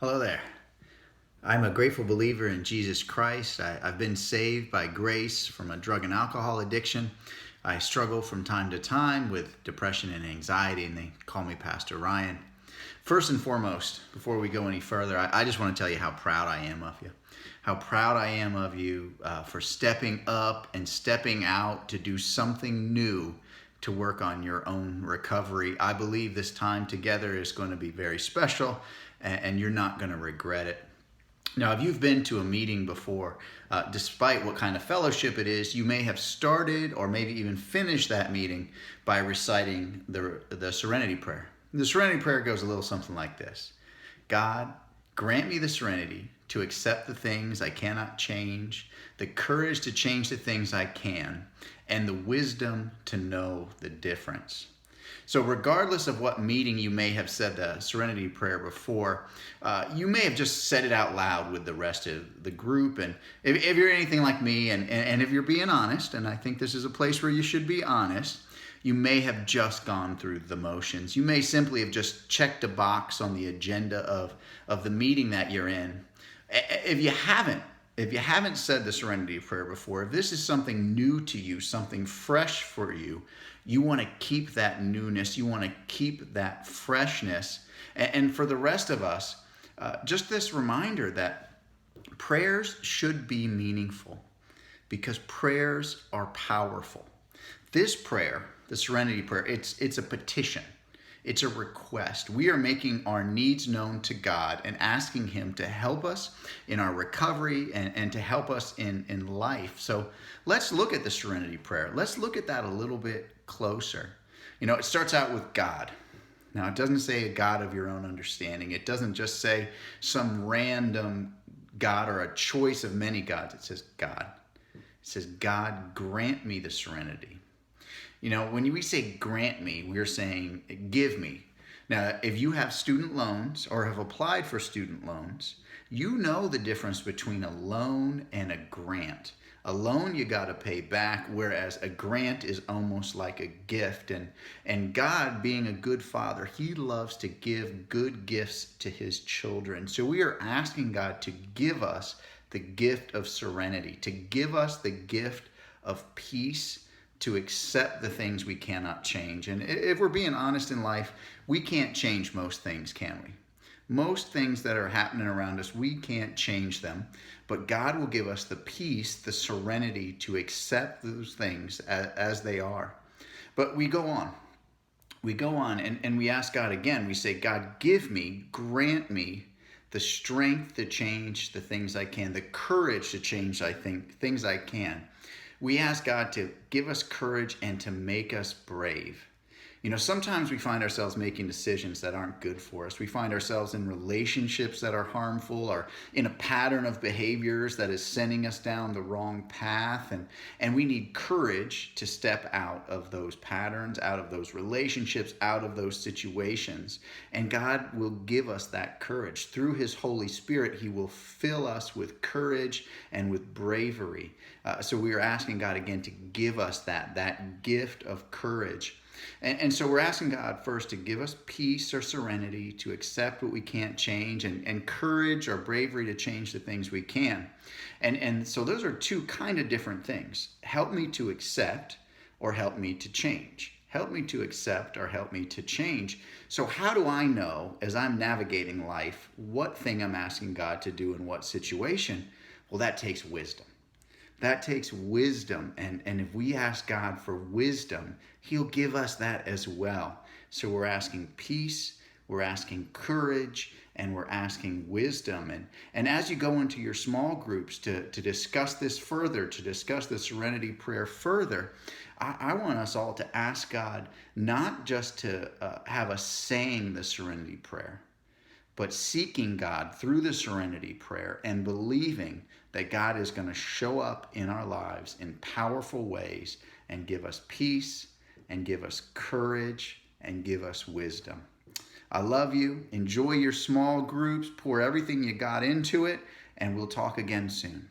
Hello there. I'm a grateful believer in Jesus Christ. I've been saved by grace from a drug and alcohol addiction. I struggle from time to time with depression and anxiety, and they call me Pastor Ryan. First and foremost, before we go any further, I just want to tell you how proud I am of you. How proud I am of you for stepping up and stepping out to do something new to work on your own recovery. I believe this time together is going to be very special, and you're not going to regret it. Now, if you've been to a meeting before, despite what kind of fellowship it is, you may have started or maybe even finished that meeting by reciting the Serenity Prayer. The Serenity Prayer goes a little something like this. God, grant me the serenity to accept the things I cannot change, the courage to change the things I can, and the wisdom to know the difference. So regardless of what meeting you may have said the Serenity Prayer before, you may have just said it out loud with the rest of the group. And if you're anything like me, and if you're being honest, and I think this is a place where you should be honest, you may have just gone through the motions. You may simply have just checked a box on the agenda of the meeting that you're in. If you haven't said the Serenity Prayer before, if this is something new to you, something fresh for you, you want to keep that newness, you want to keep that freshness. And for the rest of us, just this reminder that prayers should be meaningful because prayers are powerful. This prayer, the Serenity Prayer, it's a petition. It's a request. We are making our needs known to God and asking Him to help us in our recovery and to help us in life. So let's look at the Serenity Prayer. Let's look at that a little bit closer. You know, it starts out with God. Now, it doesn't say a God of your own understanding. It doesn't just say some random God or a choice of many gods. It says God. It says, God, grant me the serenity. You know, when we say grant me, we're saying give me. Now, if you have student loans or have applied for student loans, you know the difference between a loan and a grant. A loan you got to pay back, whereas a grant is almost like a gift. And God, being a good father, He loves to give good gifts to His children. So we are asking God to give us the gift of serenity, to give us the gift of peace, to accept the things we cannot change. And if we're being honest in life, we can't change most things, can we? Most things that are happening around us, we can't change them. But God will give us the peace, the serenity to accept those things as they are. But we go on. We go on and we ask God again. We say, God, give me, grant me the strength to change the things I can, the courage to change things I can. We ask God to give us courage and to make us brave. You know, sometimes we find ourselves making decisions that aren't good for us. We find ourselves in relationships that are harmful or in a pattern of behaviors that is sending us down the wrong path. And we need courage to step out of those patterns, out of those relationships, out of those situations. And God will give us that courage. Through His Holy Spirit, He will fill us with courage and with bravery. So we are asking God again to give us that gift of courage. And so we're asking God first to give us peace or serenity to accept what we can't change and courage or bravery to change the things we can. And so those are two kind of different things. Help me to accept or help me to change. Help me to accept or help me to change. So how do I know as I'm navigating life what thing I'm asking God to do in what situation? Well, that takes wisdom. That takes wisdom, and if we ask God for wisdom, He'll give us that as well. So we're asking peace, we're asking courage, and we're asking wisdom. And as you go into your small groups to discuss this further, to discuss the Serenity Prayer further, I want us all to ask God not just to have us saying the Serenity Prayer, but seeking God through the Serenity Prayer and believing that God is going to show up in our lives in powerful ways and give us peace and give us courage and give us wisdom. I love you. Enjoy your small groups. Pour everything you got into it, and we'll talk again soon.